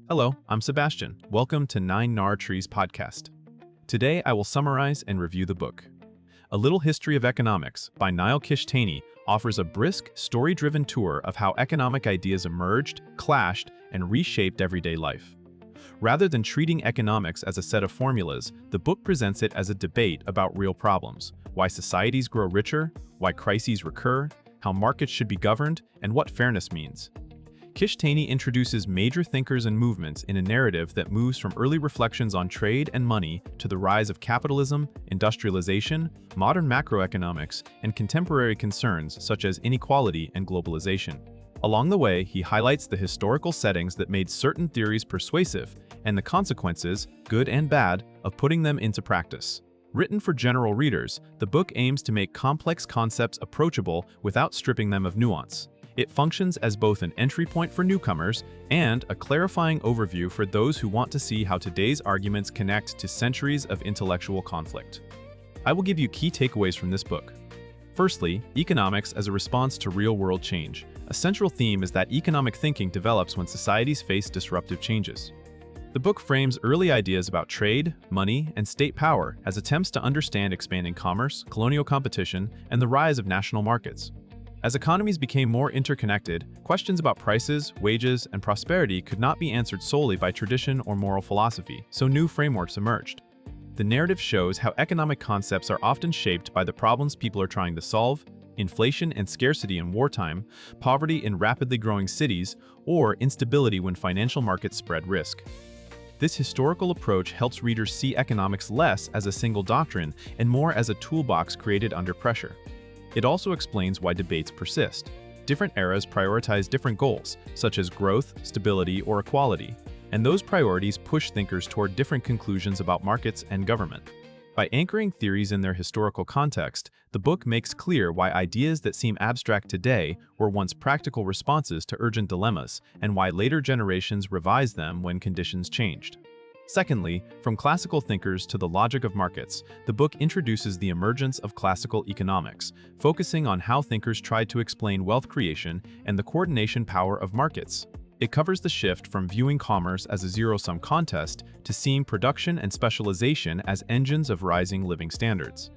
Hello, I'm Sebastian. Welcome to Nine Nar Trees podcast. Today I will summarize and review the book. A Little History of Economics by Niall Kishtainy offers a brisk, story-driven tour of how economic ideas emerged, clashed, and reshaped everyday life. Rather than treating economics as a set of formulas, the book presents it as a debate about real problems: why societies grow richer, why crises recur, how markets should be governed, and what fairness means. Kishtainy introduces major thinkers and movements in a narrative that moves from early reflections on trade and money to the rise of capitalism, industrialization, modern macroeconomics, and contemporary concerns such as inequality and globalization. Along the way, he highlights the historical settings that made certain theories persuasive and the consequences, good and bad, of putting them into practice. Written for general readers, the book aims to make complex concepts approachable without stripping them of nuance. It functions as both an entry point for newcomers and a clarifying overview for those who want to see how today's arguments connect to centuries of intellectual conflict. I will give you key takeaways from this book. Firstly, economics as a response to real-world change. A central theme is that economic thinking develops when societies face disruptive changes. The book frames early ideas about trade, money, and state power as attempts to understand expanding commerce, colonial competition, and the rise of national markets. As economies became more interconnected, questions about prices, wages, and prosperity could not be answered solely by tradition or moral philosophy, so new frameworks emerged. The narrative shows how economic concepts are often shaped by the problems people are trying to solve: inflation and scarcity in wartime, poverty in rapidly growing cities, or instability when financial markets spread risk. This historical approach helps readers see economics less as a single doctrine and more as a toolbox created under pressure. It also explains why debates persist. Different eras prioritize different goals, such as growth, stability, or equality, and those priorities push thinkers toward different conclusions about markets and government. By anchoring theories in their historical context, the book makes clear why ideas that seem abstract today were once practical responses to urgent dilemmas, and why later generations revised them when conditions changed. Secondly, from classical thinkers to the logic of markets, the book introduces the emergence of classical economics, focusing on how thinkers tried to explain wealth creation and the coordination power of markets. It covers the shift from viewing commerce as a zero-sum contest to seeing production and specialization as engines of rising living standards.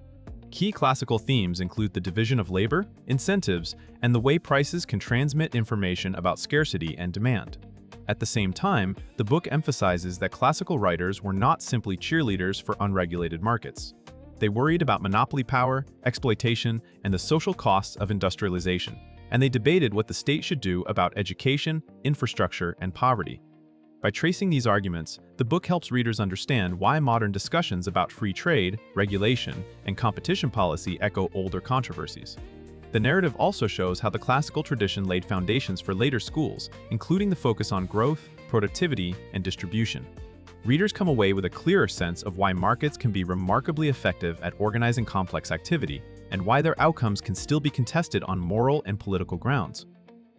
Key classical themes include the division of labor, incentives, and the way prices can transmit information about scarcity and demand. At the same time, the book emphasizes that classical writers were not simply cheerleaders for unregulated markets. They worried about monopoly power, exploitation, and the social costs of industrialization, and they debated what the state should do about education, infrastructure, and poverty. By tracing these arguments, the book helps readers understand why modern discussions about free trade, regulation, and competition policy echo older controversies. The narrative also shows how the classical tradition laid foundations for later schools, including the focus on growth, productivity, and distribution. Readers come away with a clearer sense of why markets can be remarkably effective at organizing complex activity, and why their outcomes can still be contested on moral and political grounds.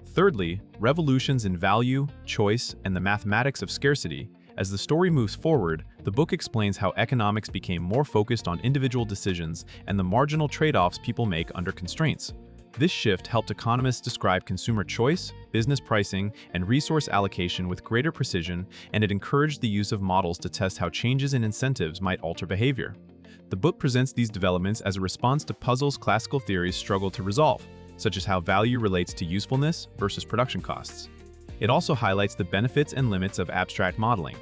Thirdly, revolutions in value, choice, and the mathematics of scarcity. As the story moves forward, the book explains how economics became more focused on individual decisions and the marginal trade-offs people make under constraints. This shift helped economists describe consumer choice, business pricing, and resource allocation with greater precision, and it encouraged the use of models to test how changes in incentives might alter behavior. The book presents these developments as a response to puzzles classical theories struggled to resolve, such as how value relates to usefulness versus production costs. It also highlights the benefits and limits of abstract modeling.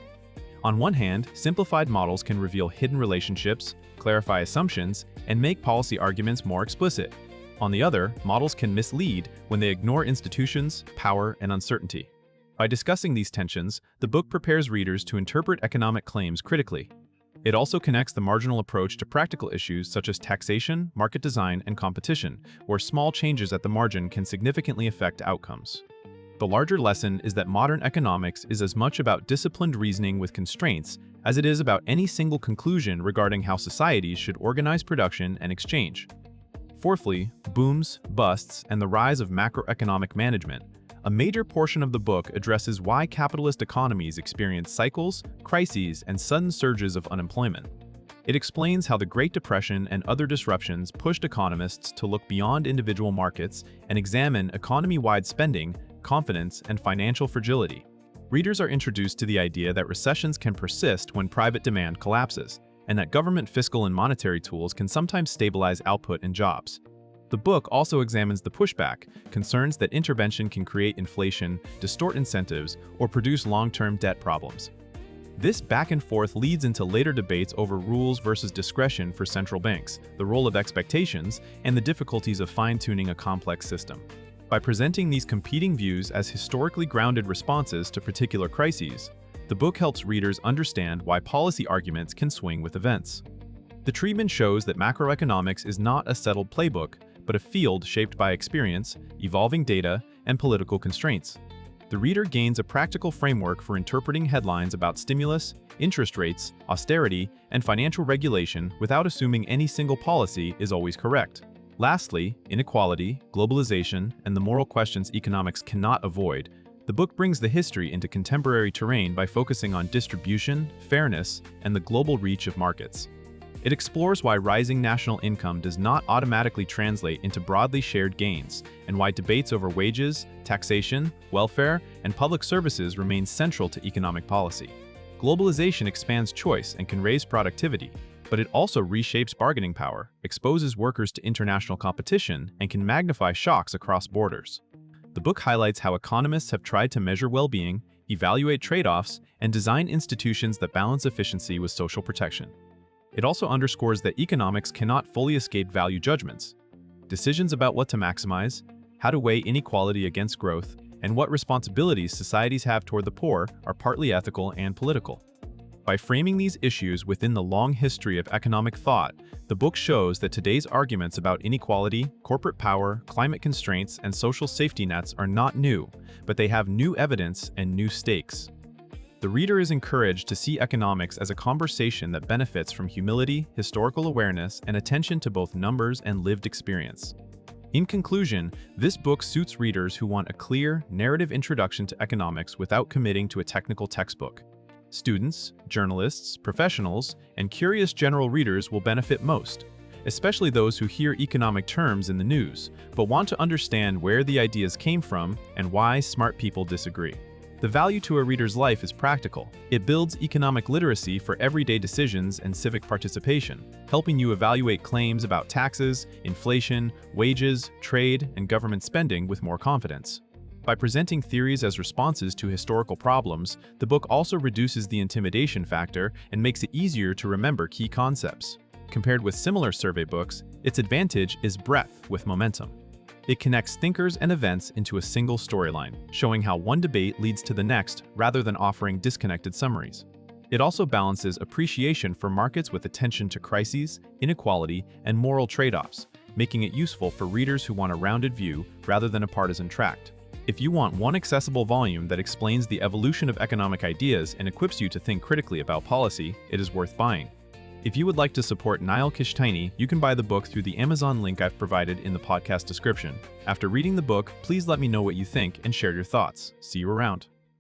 On one hand, simplified models can reveal hidden relationships, clarify assumptions, and make policy arguments more explicit. On the other, models can mislead when they ignore institutions, power, and uncertainty. By discussing these tensions, the book prepares readers to interpret economic claims critically. It also connects the marginal approach to practical issues such as taxation, market design, and competition, where small changes at the margin can significantly affect outcomes. The larger lesson is that modern economics is as much about disciplined reasoning with constraints as it is about any single conclusion regarding how societies should organize production and exchange. Fourthly, booms, busts, and the rise of macroeconomic management. A major portion of the book addresses why capitalist economies experience cycles, crises, and sudden surges of unemployment. It explains how the Great Depression and other disruptions pushed economists to look beyond individual markets and examine economy-wide spending, confidence, and financial fragility. Readers are introduced to the idea that recessions can persist when private demand collapses, and that government fiscal and monetary tools can sometimes stabilize output and jobs. The book also examines the pushback, concerns that intervention can create inflation, distort incentives, or produce long-term debt problems. This back and forth leads into later debates over rules versus discretion for central banks, the role of expectations, and the difficulties of fine-tuning a complex system. By presenting these competing views as historically grounded responses to particular crises, the book helps readers understand why policy arguments can swing with events. The treatment shows that macroeconomics is not a settled playbook, but a field shaped by experience, evolving data, and political constraints. The reader gains a practical framework for interpreting headlines about stimulus, interest rates, austerity, and financial regulation without assuming any single policy is always correct. Lastly, inequality, globalization, and the moral questions economics cannot avoid, the book brings the history into contemporary terrain by focusing on distribution, fairness, and the global reach of markets. It explores why rising national income does not automatically translate into broadly shared gains, and why debates over wages, taxation, welfare, and public services remain central to economic policy. Globalization expands choice and can raise productivity, but it also reshapes bargaining power, exposes workers to international competition, and can magnify shocks across borders. The book highlights how economists have tried to measure well-being, evaluate trade-offs, and design institutions that balance efficiency with social protection. It also underscores that economics cannot fully escape value judgments. Decisions about what to maximize, how to weigh inequality against growth, and what responsibilities societies have toward the poor are partly ethical and political. By framing these issues within the long history of economic thought, the book shows that today's arguments about inequality, corporate power, climate constraints, and social safety nets are not new, but they have new evidence and new stakes. The reader is encouraged to see economics as a conversation that benefits from humility, historical awareness, and attention to both numbers and lived experience. In conclusion, this book suits readers who want a clear, narrative introduction to economics without committing to a technical textbook. Students, journalists, professionals, and curious general readers will benefit most, especially those who hear economic terms in the news, but want to understand where the ideas came from and why smart people disagree. The value to a reader's life is practical. It builds economic literacy for everyday decisions and civic participation, helping you evaluate claims about taxes, inflation, wages, trade, and government spending with more confidence. By presenting theories as responses to historical problems, the book also reduces the intimidation factor and makes it easier to remember key concepts. Compared with similar survey books, its advantage is breadth with momentum. It connects thinkers and events into a single storyline, showing how one debate leads to the next rather than offering disconnected summaries. It also balances appreciation for markets with attention to crises, inequality, and moral trade-offs, making it useful for readers who want a rounded view rather than a partisan tract. If you want one accessible volume that explains the evolution of economic ideas and equips you to think critically about policy, it is worth buying. If you would like to support Niall Kishtainy, you can buy the book through the Amazon link I've provided in the podcast description. After reading the book, please let me know what you think and share your thoughts. See you around.